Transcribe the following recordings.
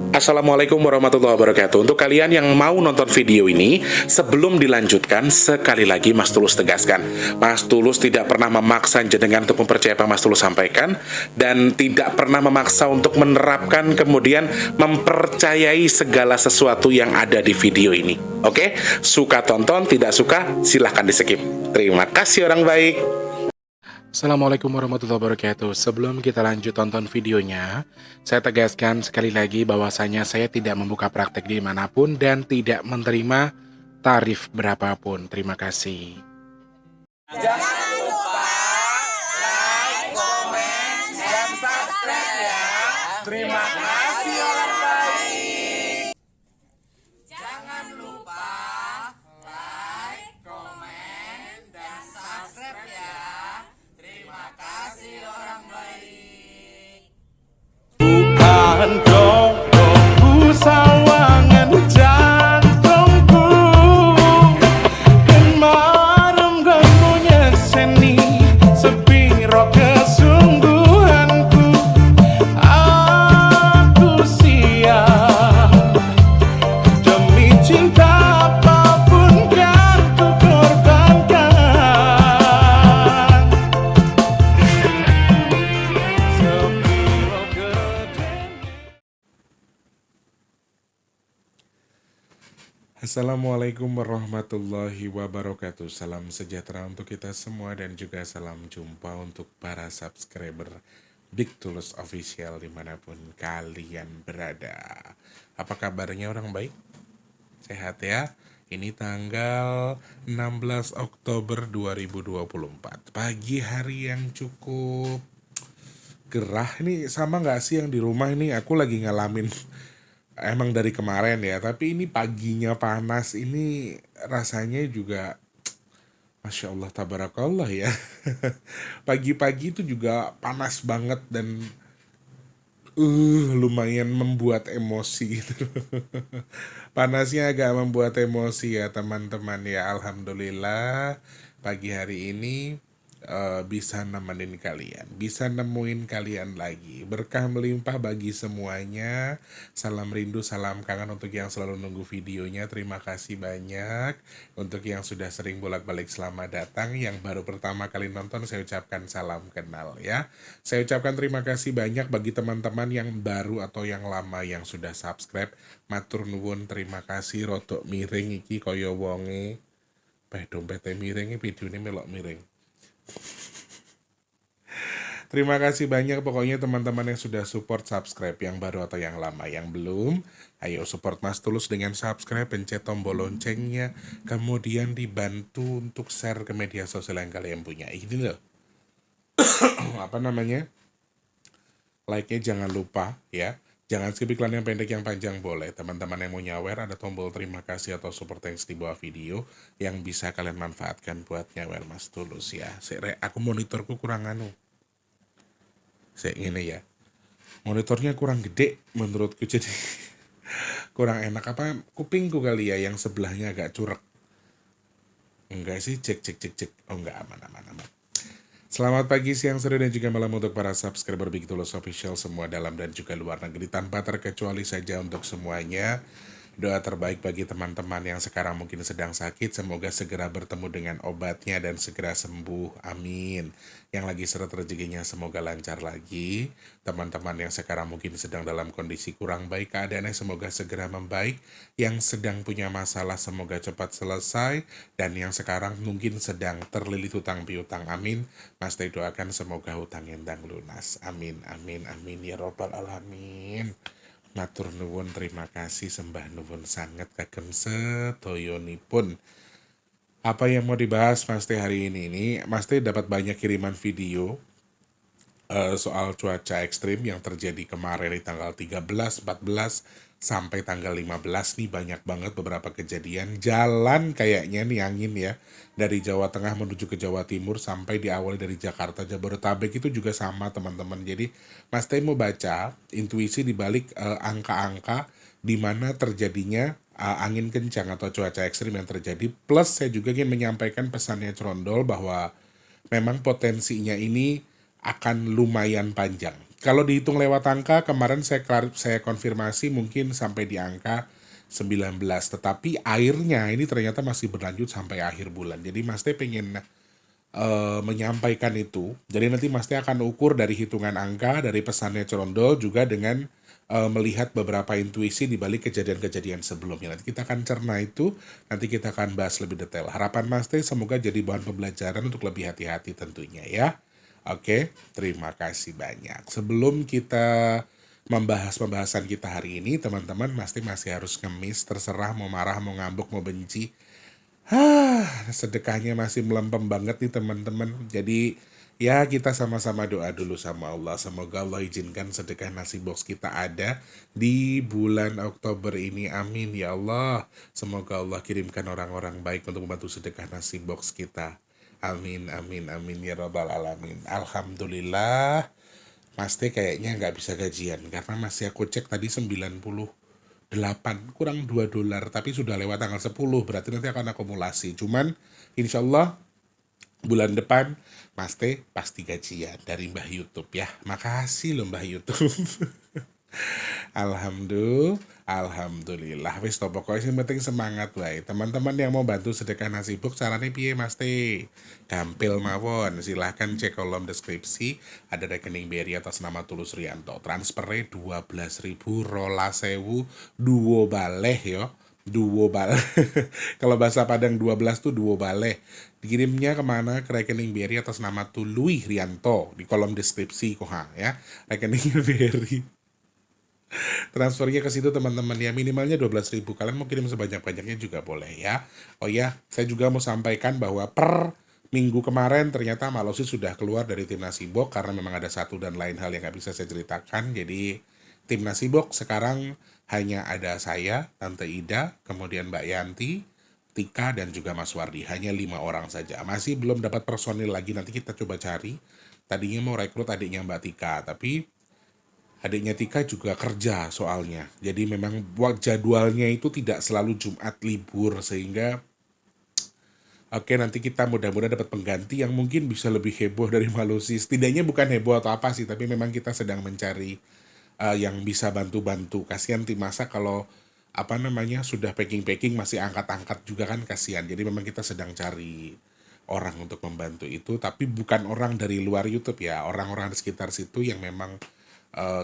Assalamualaikum warahmatullahi wabarakatuh. Untuk kalian yang mau nonton video ini, sebelum dilanjutkan, sekali lagi Mas Tulus tegaskan, Mas Tulus tidak pernah memaksa jenengan untuk mempercayai apa Mas Tulus sampaikan, dan tidak pernah memaksa untuk menerapkan kemudian mempercayai segala sesuatu yang ada di video ini. Oke? Suka tonton, tidak suka silahkan di skip. Terima kasih orang baik. Assalamualaikum warahmatullahi wabarakatuh. Sebelum kita lanjut tonton videonya, saya tegaskan sekali lagi bahwasanya saya tidak membuka praktek dimanapun dan tidak menerima tarif berapapun. Terima kasih. Jangan lupa like, komen, dan subscribe ya. Terima kasih orang baik. Jangan lupa like, komen, dan subscribe ya. Terima kasih orang baik. Bukan dongku sawangan jantungku dan marem ganggunya seni sepiro kesungguhanku. Aku siap demi cinta apapun kan ku korbankan. Sepiro gedenya. Assalamualaikum warahmatullahi wabarakatuh. Salam sejahtera untuk kita semua dan juga salam jumpa untuk para subscriber Big Tulus Official dimanapun kalian berada. Apa kabarnya orang baik? Sehat ya? Ini tanggal 16 Oktober 2024. Pagi hari yang cukup gerah. Ini sama nggak sih yang di rumah ini? Aku lagi ngalamin emang dari kemarin ya, tapi ini paginya panas, ini rasanya juga Masya Allah, tabarakallah ya. Pagi-pagi itu juga panas banget dan lumayan membuat emosi gitu. Panasnya agak membuat emosi ya teman-teman ya. Alhamdulillah pagi hari ini bisa nemenin kalian, bisa nemuin kalian lagi. Berkah melimpah bagi semuanya. Salam rindu, salam kangen untuk yang selalu nunggu videonya. Terima kasih banyak. Untuk yang sudah sering bolak-balik selamat datang. Yang baru pertama kali nonton saya ucapkan salam kenal ya. Saya ucapkan terima kasih banyak bagi teman-teman yang baru atau yang lama yang sudah subscribe. Matur nuwun, terima kasih. Rodok miring iki kaya wonge. Dompetnya miring, videonya melok miring. Terima kasih banyak pokoknya teman-teman yang sudah support, subscribe, yang baru atau yang lama. Yang belum, ayo support Mas Tulus dengan subscribe, pencet tombol loncengnya, kemudian dibantu untuk share ke media sosial yang kalian punya. Ini loh, apa namanya, like-nya jangan lupa ya. Jangan skip iklan yang pendek, yang panjang boleh. Teman-teman yang mau nyawer, ada tombol terima kasih atau super thanks di bawah video yang bisa kalian manfaatkan buat nyawer Mas Tulus ya. Aku monitorku kurang anu. Ini ya. Monitornya kurang gede menurutku, jadi kurang enak. Apa kupingku kali ya yang sebelahnya agak curek. Enggak sih, cek. Oh enggak, aman. Selamat pagi, siang, sore, dan juga malam untuk para subscriber Big Tulus Official semua dalam dan juga luar negeri. Tanpa terkecuali saja untuk semuanya. Doa terbaik bagi teman-teman yang sekarang mungkin sedang sakit, semoga segera bertemu dengan obatnya dan segera sembuh, amin. Yang lagi seret rezekinya semoga lancar lagi. Teman-teman yang sekarang mungkin sedang dalam kondisi kurang baik keadaannya, semoga segera membaik. Yang sedang punya masalah semoga cepat selesai. Dan yang sekarang mungkin sedang terlilit hutang piutang, amin. Mas Teh doakan semoga hutang endang lunas, amin ya robbal alamin. Matur nuwun, terima kasih, sembah nuwun sangat kagem setoyonipun. Apa yang mau dibahas Mas Teh hari ini Mas Teh dapat banyak kiriman video soal cuaca ekstrim yang terjadi kemarin di tanggal 13, 14, sampai tanggal 15 nih. Banyak banget beberapa kejadian. Jalan kayaknya nih angin ya, dari Jawa Tengah menuju ke Jawa Timur sampai diawali dari Jakarta, Jabodetabek itu juga sama teman-teman. Jadi Mas Teh mau baca intuisi dibalik angka-angka di mana terjadinya angin kencang atau cuaca ekstrim yang terjadi. Plus saya juga ingin menyampaikan pesannya Cerondol bahwa memang potensinya ini akan lumayan panjang. Kalau dihitung lewat angka, kemarin saya konfirmasi mungkin sampai di angka 19, tetapi airnya ini ternyata masih berlanjut sampai akhir bulan. Jadi Mas Teh pengen menyampaikan itu. Jadi nanti Mas Teh akan ukur dari hitungan angka, dari pesannya Cerondol, juga dengan melihat beberapa intuisi di balik kejadian-kejadian sebelumnya. Nanti kita akan cerna itu, nanti kita akan bahas lebih detail. Harapan Mas Teh semoga jadi bahan pembelajaran untuk lebih hati-hati tentunya ya. Oke, terima kasih banyak. Sebelum kita membahas pembahasan kita hari ini, teman-teman pasti masih harus ngemis, terserah mau marah, mau ngambek, mau benci. Sedekahnya masih melempem banget nih teman-teman. Jadi ya kita sama-sama doa dulu sama Allah. Semoga Allah izinkan sedekah nasi box kita ada di bulan Oktober ini. Amin ya Allah. Semoga Allah kirimkan orang-orang baik untuk membantu sedekah nasi box kita. Amin, amin, amin ya rabbal alamin. Alhamdulillah. Mas Teh kayaknya nggak bisa gajian karena masih aku cek tadi 98 kurang $2, tapi sudah lewat tanggal 10, berarti nanti akan akumulasi. Cuman insya Allah bulan depan Mas Teh pasti gajian dari Mbah YouTube ya. Makasih loh Mbah YouTube. Alhamdulillah wis to pokoknya yang penting semangat wae. Teman-teman yang mau bantu sedekah nasi box caranya piye Mas Teh? Gampil mawon, silahkan cek kolom deskripsi, ada rekening BRI atas nama Tulus Rianto. Transfernya 12.000 rolas 1000 duo baleh yo. Duo baleh. Kalau bahasa Padang 12 tuh duo baleh. Dikirimnya kemana? Ke rekening BRI atas nama Tului Rianto di kolom deskripsi koha ya. Rekening BRI. Transfernya ke situ teman-teman ya, minimalnya 12.000. Kalian mau kirim sebanyak-banyaknya juga boleh ya. Oh ya, saya juga mau sampaikan bahwa per minggu kemarin ternyata Malosi sudah keluar dari tim Nasibok karena memang ada satu dan lain hal yang nggak bisa saya ceritakan. Jadi tim Nasibok sekarang hanya ada saya, Tante Ida, kemudian Mbak Yanti, Tika, dan juga Mas Wardi. Hanya 5 orang saja. Masih belum dapat personil lagi, nanti kita coba cari. Tadinya mau rekrut adiknya Mbak Tika, tapi adiknya Tika juga kerja soalnya. Jadi memang jadwalnya itu tidak selalu Jumat libur, sehingga oke nanti kita mudah-mudahan dapat pengganti yang mungkin bisa lebih heboh dari Malusi. Setidaknya bukan heboh atau apa sih, tapi memang kita sedang mencari yang bisa bantu-bantu. Kasihan tim masak kalau sudah packing-packing masih angkat-angkat juga kan kasihan. Jadi memang kita sedang cari orang untuk membantu itu, tapi bukan orang dari luar YouTube ya, orang-orang di sekitar situ yang memang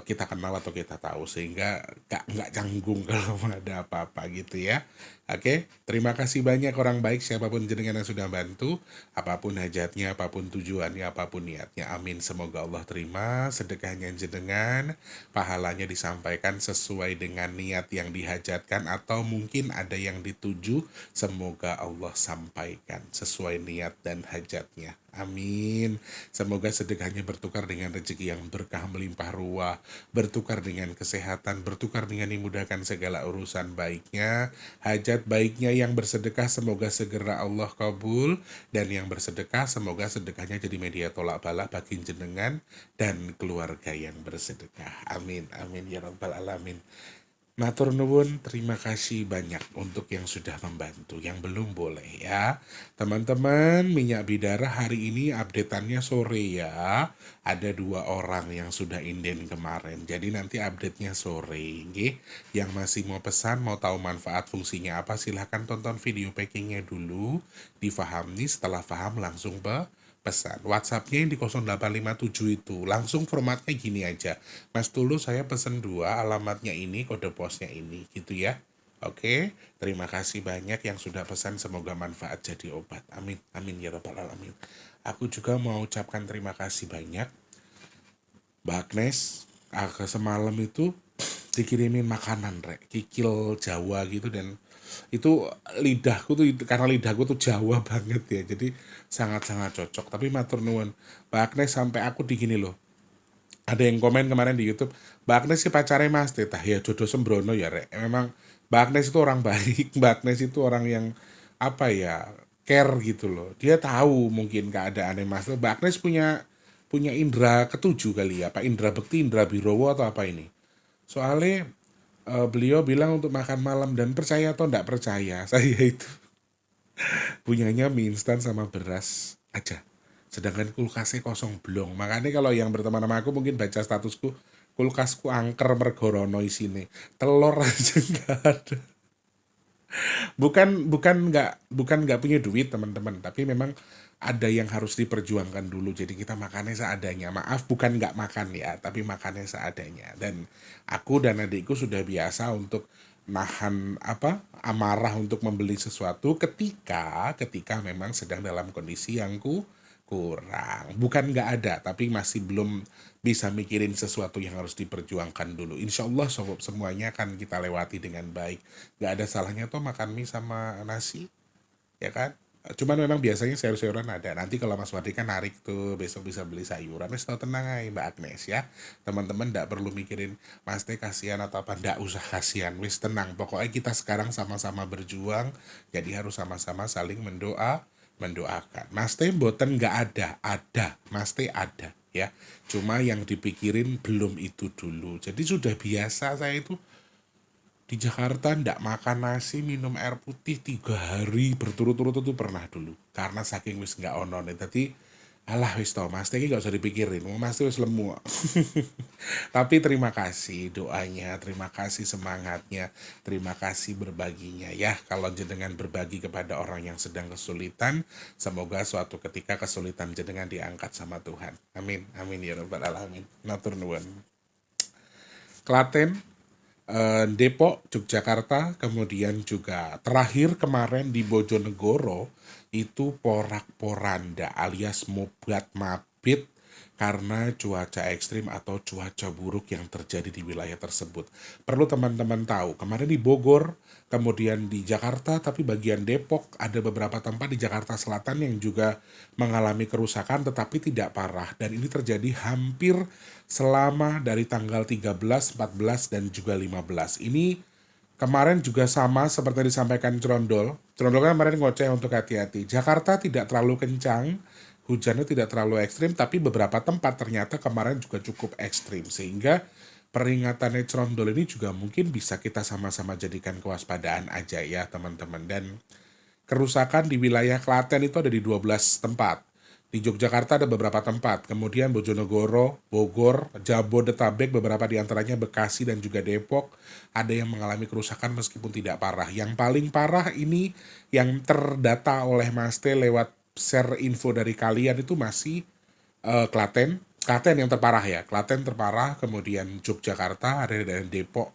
kita kenal atau kita tahu, sehingga nggak canggung kalau ada apa-apa gitu ya. Oke, terima kasih banyak orang baik siapapun jenengan yang sudah bantu, apapun hajatnya, apapun tujuannya, apapun niatnya. Amin. Semoga Allah terima sedekahnya jenengan, pahalanya disampaikan sesuai dengan niat yang dihajatkan atau mungkin ada yang dituju. Semoga Allah sampaikan sesuai niat dan hajatnya. Amin. Semoga sedekahnya bertukar dengan rezeki yang berkah melimpah ruah, bertukar dengan kesehatan, bertukar dengan dimudahkan segala urusan baiknya, hajat baiknya yang bersedekah semoga segera Allah kabul, dan yang bersedekah semoga sedekahnya jadi media tolak bala bagi jenengan dan keluarga yang bersedekah. Amin. Amin ya rabbal alamin. Matur nuwun, terima kasih banyak untuk yang sudah membantu, yang belum boleh ya. Teman-teman, minyak bidara hari ini updateannya sore ya. Ada 2 orang yang sudah inden kemarin, jadi nanti update-nya sore. Nggih. Yang masih mau pesan, mau tahu manfaat fungsinya apa, silahkan tonton video packingnya dulu, difahami, setelah paham langsung pesan. WhatsApp-nya yang di 0857 itu. Langsung formatnya gini aja. Mas Tulus saya pesen 2, alamatnya ini, kode posnya ini. Gitu ya. Oke. Terima kasih banyak yang sudah pesan. Semoga manfaat jadi obat. Amin. Amin ya rabbal alamin. Aku juga mau ucapkan terima kasih banyak. Mbak Agnes, semalam itu dikirimin makanan, kikil Jawa gitu, dan itu karena lidahku tuh Jawa banget ya, jadi sangat-sangat cocok. Tapi matur nuwun Mbak Agnes, sampai aku digini loh, ada yang komen kemarin di YouTube, Mbak Agnes si pacarnya Mas Tetah ya, jodoh sembrono ya memang Mbak Agnes itu orang baik. Mbak Agnes itu orang yang care gitu loh, dia tahu mungkin keadaannya Mas. Mbak Agnes punya indera ketujuh kali ya, apa indera bekti, indera birowo atau apa ini, soalnya beliau bilang untuk makan malam, dan percaya atau enggak percaya, saya itu punyanya mie instan sama beras aja. sedangkan kulkasnya kosong blong. Makanya kalau yang berteman sama aku mungkin baca statusku, kulkasku angker mergo rono isine. Telur aja nggak ada. Bukan nggak punya duit teman-teman, tapi memang ada yang harus diperjuangkan dulu. Jadi kita makannya seadanya. Maaf, bukan nggak makan ya, tapi makannya seadanya. Dan aku dan adikku sudah biasa untuk nahan amarah untuk membeli sesuatu ketika memang sedang dalam kondisi yang kurang. Bukan nggak ada, tapi masih belum bisa mikirin sesuatu yang harus diperjuangkan dulu. Insya Allah semuanya akan kita lewati dengan baik. Nggak ada salahnya toh makan mie sama nasi, ya kan? Cuman memang biasanya sayur-sayuran ada. Nanti kalau Mas Wardi kan narik tuh, besok bisa beli sayuran. Wes tau tenang aja Mbak Agnes ya. Teman-teman nggak perlu mikirin Mas Teh kasihan atau apa. Nggak usah kasihan. Wes tenang. Pokoknya kita sekarang sama-sama berjuang. Jadi harus sama-sama saling mendoakan. Mas Teh mboten nggak ada. Mas Teh ada ya. Cuma yang dipikirin belum itu dulu. Jadi sudah biasa saya itu di Jakarta ndak makan nasi minum air putih 3 hari berturut-turut itu pernah dulu karena saking wis nggak onon tadi alah wis tau mas ini nggak usah dipikirin mas wis lemu. Tapi terima kasih doanya, terima kasih semangatnya, terima kasih berbaginya ya. Kalau jenengan berbagi kepada orang yang sedang kesulitan, semoga suatu ketika kesulitan jenengan diangkat sama Tuhan, amin amin ya rabbal alamin. Matur nuwun. Klaten, Depok, Yogyakarta, kemudian juga terakhir kemarin di Bojonegoro itu porak-poranda alias mobat mabit karena cuaca ekstrim atau cuaca buruk yang terjadi di wilayah tersebut. Perlu teman-teman tahu, kemarin di Bogor, kemudian di Jakarta, tapi bagian Depok, ada beberapa tempat di Jakarta Selatan yang juga mengalami kerusakan tetapi tidak parah. Dan ini terjadi hampir selama dari tanggal 13, 14, dan juga 15. Ini kemarin juga sama seperti disampaikan Cerondol. Cerondol kan kemarin ngoceh untuk hati-hati. Jakarta tidak terlalu kencang, hujannya tidak terlalu ekstrim, tapi beberapa tempat ternyata kemarin juga cukup ekstrim. Sehingga peringatannya Cerondol ini juga mungkin bisa kita sama-sama jadikan kewaspadaan aja ya teman-teman. Dan kerusakan di wilayah Klaten itu ada di 12 tempat. Di Yogyakarta ada beberapa tempat, kemudian Bojonegoro, Bogor, Jabodetabek, beberapa diantaranya Bekasi dan juga Depok, ada yang mengalami kerusakan meskipun tidak parah. Yang paling parah ini yang terdata oleh Mas T lewat share info dari kalian itu masih Klaten yang terparah ya, Klaten terparah, kemudian Yogyakarta, ada dari Depok,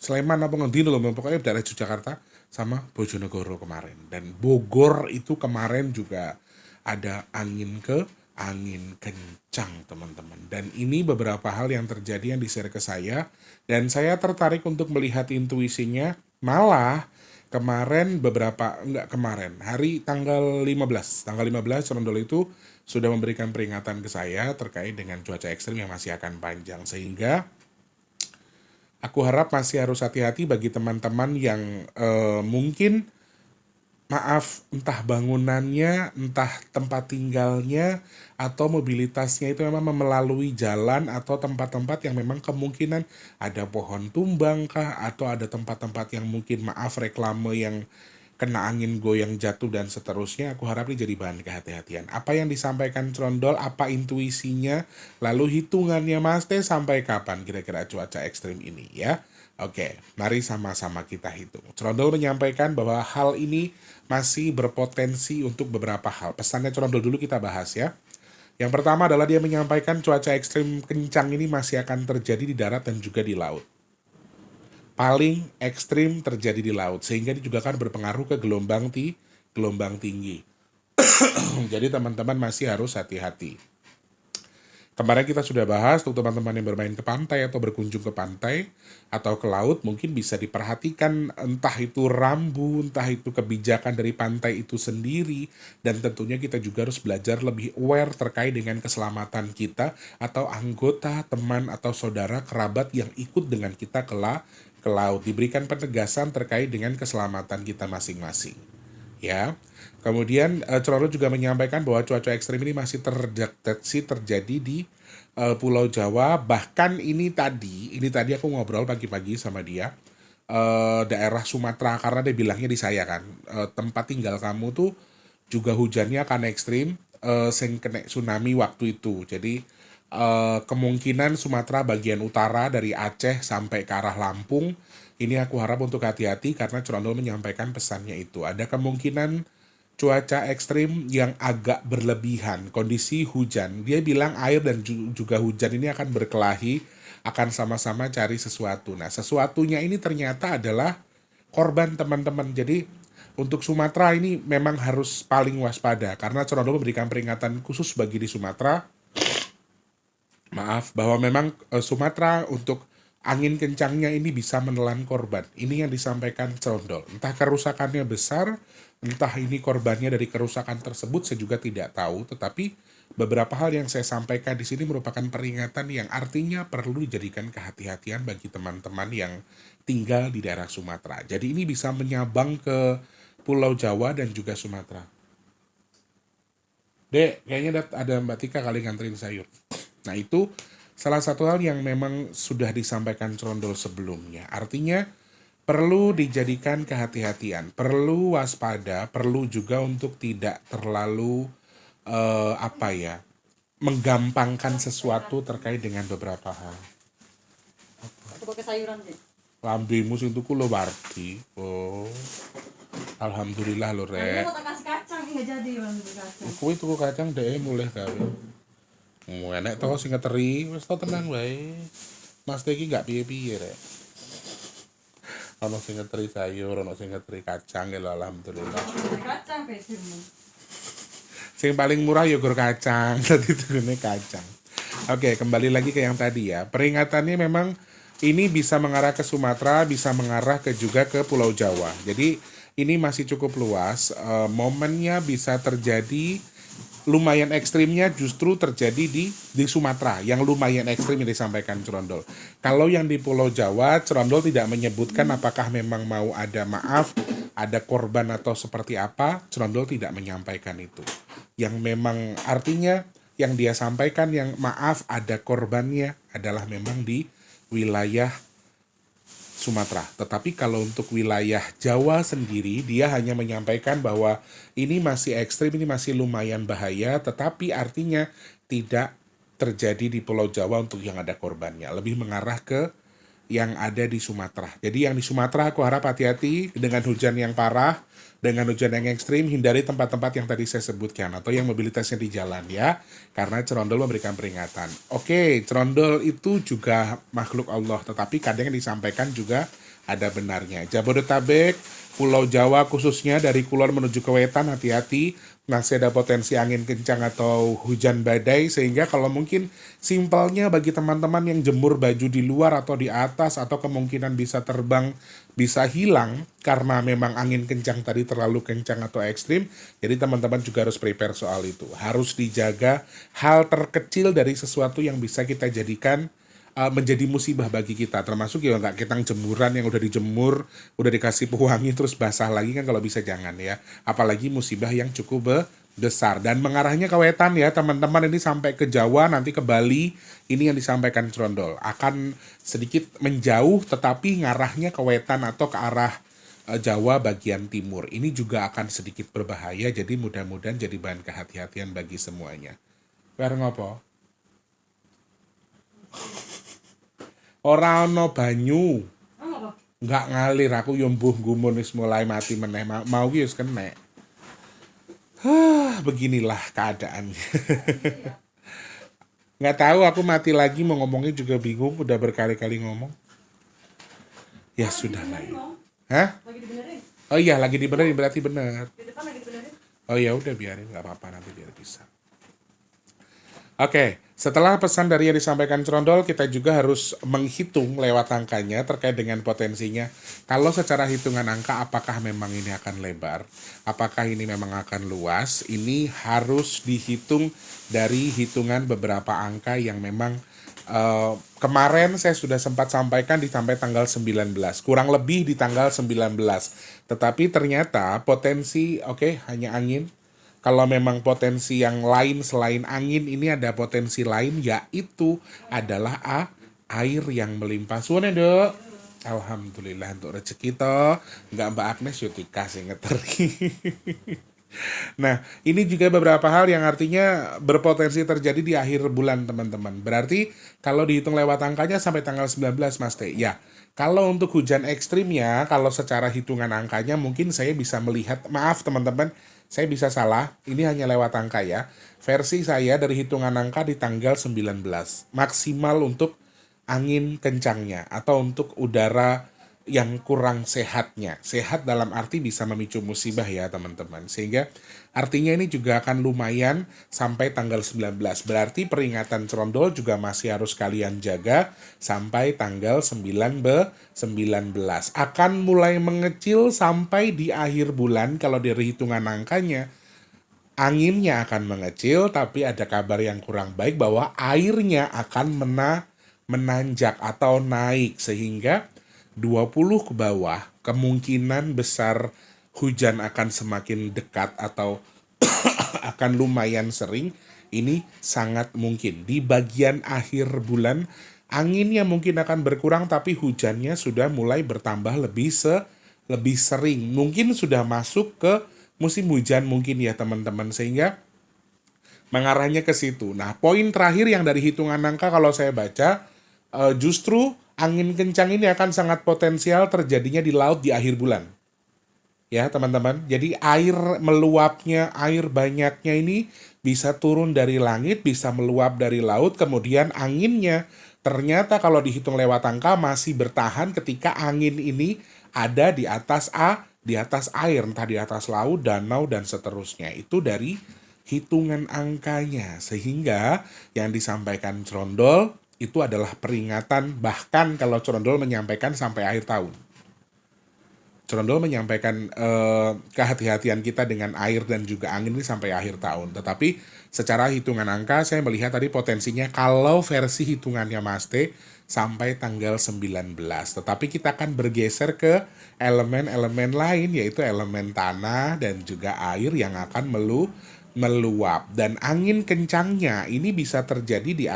Sleman apa ngendi loh, pokoknya daerah Yogyakarta sama Bojonegoro kemarin. Dan Bogor itu kemarin juga ada angin kencang teman-teman. Dan ini beberapa hal yang terjadi yang di-share ke saya dan saya tertarik untuk melihat intuisinya. Malah hari tanggal 15 Cerondol itu sudah memberikan peringatan ke saya terkait dengan cuaca ekstrim yang masih akan panjang, sehingga aku harap masih harus hati-hati bagi teman-teman yang mungkin entah bangunannya, entah tempat tinggalnya, atau mobilitasnya itu memang melalui jalan atau tempat-tempat yang memang kemungkinan ada pohon tumbang kah, atau ada tempat-tempat yang mungkin reklame yang kena angin goyang jatuh dan seterusnya. Aku harap ini jadi bahan kehati-hatian. Apa yang disampaikan Cerondol, apa intuisinya, lalu hitungannya Mas Teh sampai kapan kira-kira cuaca ekstrim ini ya. Oke, mari sama-sama kita hitung. Cerondol menyampaikan bahwa hal ini masih berpotensi untuk beberapa hal. Pesannya Cerondol dulu kita bahas ya. Yang pertama adalah dia menyampaikan cuaca ekstrim kencang ini masih akan terjadi di darat dan juga di laut. Paling ekstrim terjadi di laut, sehingga ini juga akan berpengaruh ke gelombang tinggi. Jadi teman-teman masih harus hati-hati. Kemarin kita sudah bahas untuk teman-teman yang bermain ke pantai atau berkunjung ke pantai atau ke laut, mungkin bisa diperhatikan entah itu rambu, entah itu kebijakan dari pantai itu sendiri, dan tentunya kita juga harus belajar lebih aware terkait dengan keselamatan kita atau anggota, teman, atau saudara, kerabat yang ikut dengan kita ke laut. Diberikan penegasan terkait dengan keselamatan kita masing-masing. Ya. Kemudian Cerondol juga menyampaikan bahwa cuaca ekstrim ini masih terdeteksi terjadi di Pulau Jawa. Bahkan ini tadi aku ngobrol pagi-pagi sama dia, daerah Sumatera, karena dia bilangnya di saya kan, tempat tinggal kamu tuh juga hujannya akan ekstrim, sing kena tsunami waktu itu. Jadi kemungkinan Sumatera bagian utara dari Aceh sampai ke arah Lampung ini aku harap untuk hati-hati karena Curondol menyampaikan pesannya itu. Ada kemungkinan cuaca ekstrim yang agak berlebihan, kondisi hujan. Dia bilang air dan juga hujan ini akan berkelahi, akan sama-sama cari sesuatu. Nah, sesuatunya ini ternyata adalah korban teman-teman. Jadi untuk Sumatera ini memang harus paling waspada karena Curondol memberikan peringatan khusus bagi di Sumatera. Maaf, bahwa memang Sumatera untuk angin kencangnya ini bisa menelan korban. Ini yang disampaikan Curondol. Entah kerusakannya besar, entah ini korbannya dari kerusakan tersebut, saya juga tidak tahu. Tetapi beberapa hal yang saya sampaikan di sini merupakan peringatan yang artinya perlu dijadikan kehati-hatian bagi teman-teman yang tinggal di daerah Sumatera. Jadi ini bisa menyabang ke Pulau Jawa dan juga Sumatera. Dek, kayaknya ada Mbak Tika kali nganterin sayur. Nah itu salah satu hal yang memang sudah disampaikan Curondol sebelumnya. Artinya perlu dijadikan kehati-hatian, perlu waspada, perlu juga untuk tidak terlalu menggampangkan sesuatu terkait dengan beberapa hal. Aku pakai sayuran sih. Lambemu sing tuku lo Wardi. Oh. Alhamdulillah lo Aku rek. mau kasih kacang nggak jadi bang kacang. Kuwi tuku kacang deh mulai gawe. Enek to sing ngeteri, wis to tenang wae. Mas iki gak piye-piye rek. Ono sing ngeteri sayur, ono sing ngeteri kacang ya alhamdulillah. Kacang pesimu. Sing paling murah ya gur kacang, tadi turunnya kacang. Oke, kembali lagi ke yang tadi ya. Peringatannya memang ini bisa mengarah ke Sumatera, bisa mengarah juga ke Pulau Jawa. Jadi ini masih cukup luas. Momennya bisa terjadi lumayan ekstrimnya justru terjadi di Sumatera yang lumayan ekstrim yang disampaikan Curondol. Kalau yang di Pulau Jawa, Curondol tidak menyebutkan apakah memang mau ada maaf, ada korban atau seperti apa. Curondol tidak menyampaikan itu. Yang memang artinya yang dia sampaikan yang maaf ada korbannya adalah memang di wilayah Sumatera. Tetapi kalau untuk wilayah Jawa sendiri, dia hanya menyampaikan bahwa ini masih ekstrim, ini masih lumayan bahaya, tetapi artinya tidak terjadi di Pulau Jawa untuk yang ada korbannya. Lebih mengarah ke yang ada di Sumatera. Jadi yang di Sumatera aku harap hati-hati dengan hujan yang parah, dengan hujan yang ekstrim, hindari tempat-tempat yang tadi saya sebutkan atau yang mobilitasnya di jalan ya, karena Curondol memberikan peringatan. Oke, Curondol itu juga makhluk Allah, tetapi kadang yang disampaikan juga ada benarnya. Jabodetabek, Pulau Jawa khususnya dari kulon menuju ke wetan hati-hati, masih ada potensi angin kencang atau hujan badai, sehingga kalau mungkin simpelnya bagi teman-teman yang jemur baju di luar atau di atas atau kemungkinan bisa terbang, bisa hilang karena memang angin kencang tadi terlalu kencang atau ekstrim, jadi teman-teman juga harus prepare soal itu. Harus dijaga hal terkecil dari sesuatu yang bisa kita jadikan menjadi musibah bagi kita, termasuk ya nggak kita jemuran yang udah dijemur, udah dikasih pewangi terus basah lagi kan, kalau bisa jangan ya, apalagi musibah yang cukup besar dan mengarahnya ke wetan ya teman-teman. Ini sampai ke Jawa, nanti ke Bali, ini yang disampaikan Curondol akan sedikit menjauh tetapi ngarahnya ke wetan atau ke arah Jawa bagian timur. Ini juga akan sedikit berbahaya, jadi mudah-mudahan jadi bahan kehati-hatian bagi semuanya. Bareng apa? Ora ono banyu. Apa? Nggak ngalir, aku yo mbuh gumun wis mulai mati meneh. Mau ki wis kena. Beginilah keadaannya. Nggak tahu, aku mati lagi mau ngomongnya juga bingung, udah berkali-kali ngomong. Ya sudah lah ya. Hah? Lagi dibenerin. Oh iya, lagi dibenerin berarti bener. Di depan lagi dibenerin. Oh ya udah biarin, nggak apa-apa, nanti biar bisa. Oke, setelah pesan dari yang disampaikan Curondol, kita juga harus menghitung lewat angkanya terkait dengan potensinya. Kalau secara hitungan angka, apakah memang ini akan lebar? Apakah ini memang akan luas? Ini harus dihitung dari hitungan beberapa angka yang memang kemarin saya sudah sempat sampaikan di sampai tanggal 19. Kurang lebih di tanggal 19. Tetapi ternyata potensi, hanya angin. Kalau memang potensi yang lain selain angin, ini ada potensi lain, yaitu adalah air yang melimpah. Suwun Dok. Alhamdulillah untuk rezeki to. Enggak Mbak Agnes Yutika sing ngeteri. Nah, ini juga beberapa hal yang artinya berpotensi terjadi di akhir bulan, teman-teman. Berarti kalau dihitung lewat angkanya sampai tanggal 19, Mas Teh. Ya, kalau untuk hujan ekstrimnya, kalau secara hitungan angkanya mungkin saya bisa melihat, maaf teman-teman, saya bisa salah, ini hanya lewat angka ya. Versi saya dari hitungan angka di tanggal 19, maksimal untuk angin kencangnya atau untuk udara yang kurang sehatnya. Sehat dalam arti bisa memicu musibah ya teman-teman. Sehingga artinya ini juga akan lumayan sampai tanggal 19. Berarti peringatan Cerondol juga masih harus kalian jaga sampai tanggal 19. Akan mulai mengecil sampai di akhir bulan kalau dari hitungan angkanya. Anginnya akan mengecil, tapi ada kabar yang kurang baik bahwa airnya akan menanjak atau naik. Sehingga 20 ke bawah, kemungkinan besar hujan akan semakin dekat atau akan lumayan sering. Ini sangat mungkin. Di bagian akhir bulan, anginnya mungkin akan berkurang, tapi hujannya sudah mulai bertambah lebih sering. Mungkin sudah masuk ke musim hujan mungkin ya teman-teman. Sehingga mengarahnya ke situ. Nah, poin terakhir yang dari hitungan angka kalau saya baca, justru angin kencang ini akan sangat potensial terjadinya di laut di akhir bulan. Ya, teman-teman. Jadi air meluapnya, air banyaknya ini bisa turun dari langit, bisa meluap dari laut, kemudian anginnya ternyata kalau dihitung lewat angka masih bertahan ketika angin ini ada di atas di atas air, entah di atas laut, danau, dan seterusnya. Itu dari hitungan angkanya. Sehingga yang disampaikan Cerondol itu adalah peringatan, bahkan kalau Cerondol menyampaikan sampai akhir tahun. Cerondol menyampaikan kehati-hatian kita dengan air dan juga angin ini sampai akhir tahun. Tetapi secara hitungan angka saya melihat tadi potensinya kalau versi hitungannya Mas T sampai tanggal 19. Tetapi kita akan bergeser ke elemen-elemen lain, yaitu elemen tanah dan juga air yang akan meluap. Dan angin kencangnya ini bisa terjadi di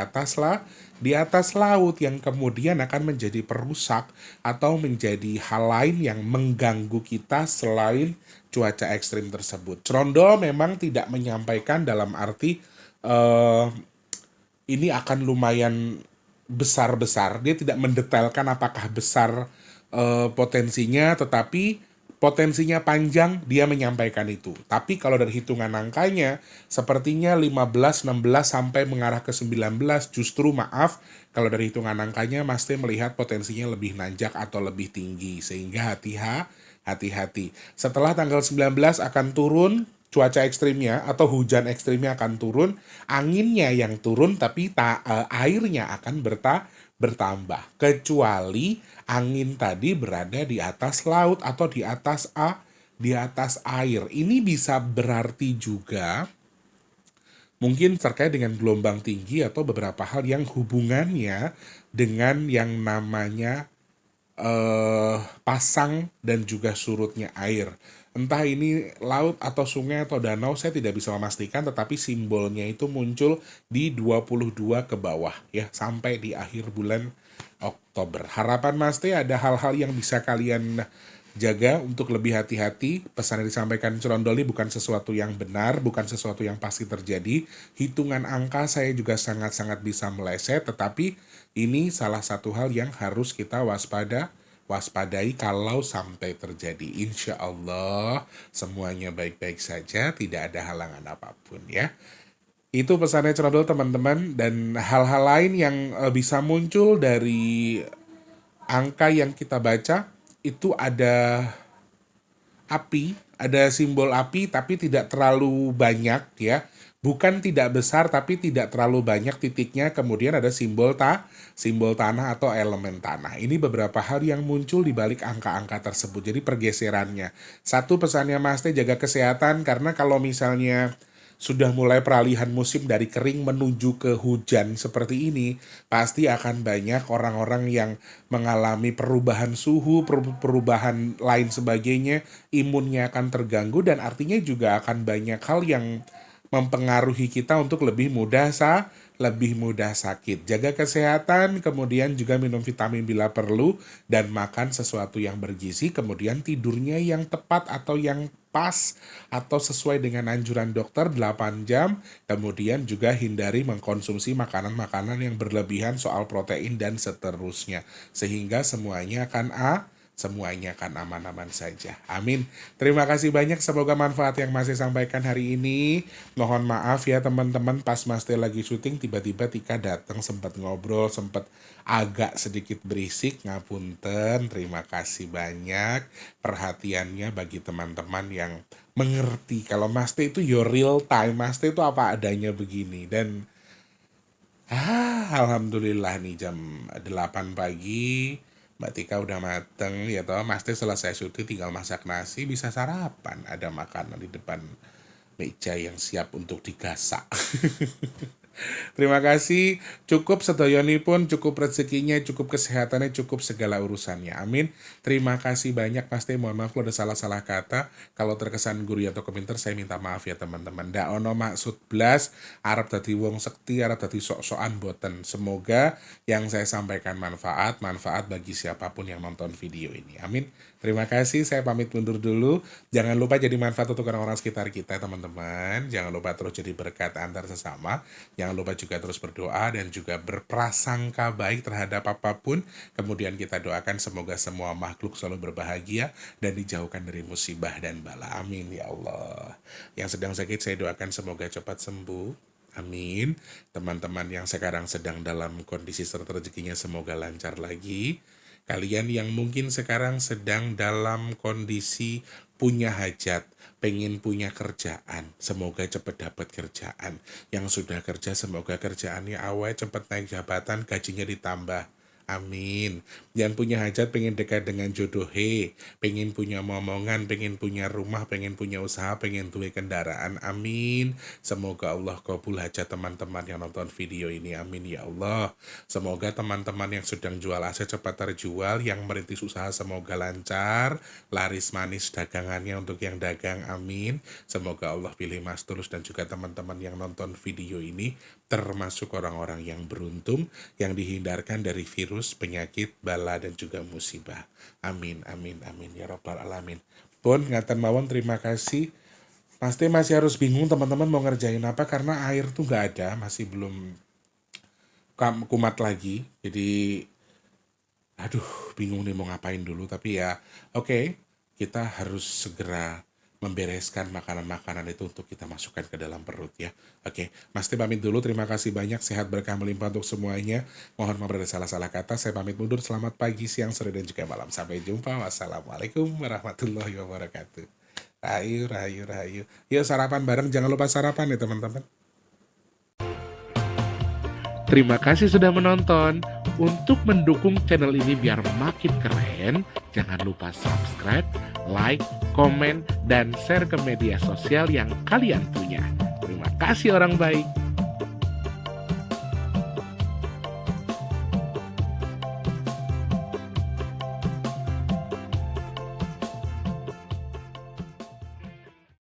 atas laut yang kemudian akan menjadi perusak atau menjadi hal lain yang mengganggu kita selain cuaca ekstrim tersebut. Cerondol memang tidak menyampaikan dalam arti ini akan lumayan besar-besar. Dia tidak mendetailkan apakah besar potensinya, tetapi potensinya panjang, dia menyampaikan itu. Tapi kalau dari hitungan angkanya, sepertinya 15, 16, sampai mengarah ke 19, justru maaf, kalau dari hitungan angkanya, Mas T melihat potensinya lebih nanjak atau lebih tinggi. Sehingga hati-hati. Setelah tanggal 19 akan turun, cuaca ekstrimnya atau hujan ekstrimnya akan turun, anginnya yang turun, tapi airnya akan bertambah. Kecuali angin tadi berada di atas laut atau di atas air. Ini bisa berarti juga mungkin terkait dengan gelombang tinggi atau beberapa hal yang hubungannya dengan yang namanya pasang dan juga surutnya air. Entah ini laut atau sungai atau danau, saya tidak bisa memastikan, tetapi simbolnya itu muncul di 22 ke bawah ya, sampai di akhir bulan Oktober. Harapan Mas T ada hal-hal yang bisa kalian jaga untuk lebih hati-hati. Pesan yang disampaikan Cerondol ini bukan sesuatu yang benar, bukan sesuatu yang pasti terjadi. Hitungan angka saya juga sangat-sangat bisa meleset, tetapi ini salah satu hal yang harus kita waspadai kalau sampai terjadi. Insya Allah semuanya baik-baik saja, tidak ada halangan apapun ya. Itu pesannya Cerondol teman-teman. Dan hal-hal lain yang bisa muncul dari angka yang kita baca, itu ada api, ada simbol api tapi tidak terlalu banyak ya. Bukan tidak besar tapi tidak terlalu banyak titiknya. Kemudian ada simbol tanah atau elemen tanah. Ini beberapa hal yang muncul di balik angka-angka tersebut. Jadi pergeserannya. Satu, pesannya Mas T, jaga kesehatan, karena kalau misalnya sudah mulai peralihan musim dari kering menuju ke hujan seperti ini, pasti akan banyak orang-orang yang mengalami perubahan suhu, perubahan lain sebagainya, imunnya akan terganggu, dan artinya juga akan banyak hal yang mempengaruhi kita untuk lebih mudah sakit. Jaga kesehatan, kemudian juga minum vitamin bila perlu, dan makan sesuatu yang bergizi, kemudian tidurnya yang tepat atau yang pas atau sesuai dengan anjuran dokter 8 jam. Kemudian juga hindari mengkonsumsi makanan-makanan yang berlebihan soal protein dan seterusnya. Sehingga semuanya akan aman-aman saja. Amin. Terima kasih banyak. Semoga manfaat yang Mas Teh sampaikan hari ini. Mohon maaf ya teman-teman, pas Mas Teh lagi syuting tiba-tiba Tika datang, sempat ngobrol, sempat agak sedikit berisik. Ngapunten. Terima kasih banyak perhatiannya bagi teman-teman yang mengerti kalau Mas Teh itu your real time. Mas Teh itu apa adanya begini. Dan alhamdulillah nih jam 8 pagi Mbak Tika udah mateng ya toh. Mas Teh selesai syuting tinggal masak nasi, bisa sarapan, ada makanan di depan meja yang siap untuk digasak. Terima kasih, cukup sedayonipun, cukup rezekinya, cukup kesehatannya, cukup segala urusannya. Amin. Terima kasih banyak Mas Teh. Mohon maaf kalau ada salah-salah kata. Kalau terkesan gurih atau komentar, saya minta maaf ya teman-teman. Ndak ono maksud blas, arep dadi wong sekti, arep dadi sok-sokan boten. Semoga yang saya sampaikan manfaat bagi siapapun yang nonton video ini. Amin. Terima kasih, saya pamit mundur dulu. Jangan lupa jadi manfaat untuk orang-orang sekitar kita teman-teman. Jangan lupa terus jadi berkat antar sesama. Jangan lupa juga terus berdoa dan juga berprasangka baik terhadap apapun. Kemudian kita doakan semoga semua makhluk selalu berbahagia dan dijauhkan dari musibah dan bala. Amin ya Allah. Yang sedang sakit saya doakan semoga cepat sembuh. Amin. Teman-teman yang sekarang sedang dalam kondisi serta rezekinya semoga lancar lagi. Kalian yang mungkin sekarang sedang dalam kondisi punya hajat, pengen punya kerjaan, semoga cepat dapat kerjaan. Yang sudah kerja, semoga kerjaannya awet, cepat naik jabatan, gajinya ditambah. Amin. Yang punya hajat, pengen dekat dengan jodoh, pengen punya momongan, pengen punya rumah, pengen punya usaha, pengen duwe kendaraan. Amin. Semoga Allah kabul hajat teman-teman yang nonton video ini. Amin ya Allah. Semoga teman-teman yang sedang jual aset cepat terjual, yang merintis usaha semoga lancar, laris manis dagangannya untuk yang dagang. Amin. Semoga Allah pilih Mas Tulus dan juga teman-teman yang nonton video ini termasuk orang-orang yang beruntung, yang dihindarkan dari virus, penyakit, bala, dan juga musibah. Amin, amin, amin, ya Rabbal Alamin. Pun, ngatan mawon, terima kasih. Pasti masih harus bingung teman-teman mau ngerjain apa, karena air tuh nggak ada, masih belum kumat lagi. Jadi, aduh, bingung nih mau ngapain dulu. Tapi ya, oke, kita harus segera membereskan makanan-makanan itu untuk kita masukkan ke dalam perut ya. Oke, Mas Teh pamit dulu. Terima kasih banyak. Sehat berkah melimpah untuk semuanya. Mohon maaf ada salah-salah kata. Saya pamit mundur. Selamat pagi, siang, sore, dan juga malam. Sampai jumpa. Wassalamualaikum warahmatullahi wabarakatuh. Rahayu, rahayu, rahayu. Yuk sarapan bareng. Jangan lupa sarapan ya teman-teman. Terima kasih sudah menonton. Untuk mendukung channel ini biar makin keren, jangan lupa subscribe, like, komen, dan share ke media sosial yang kalian punya. Terima kasih orang baik.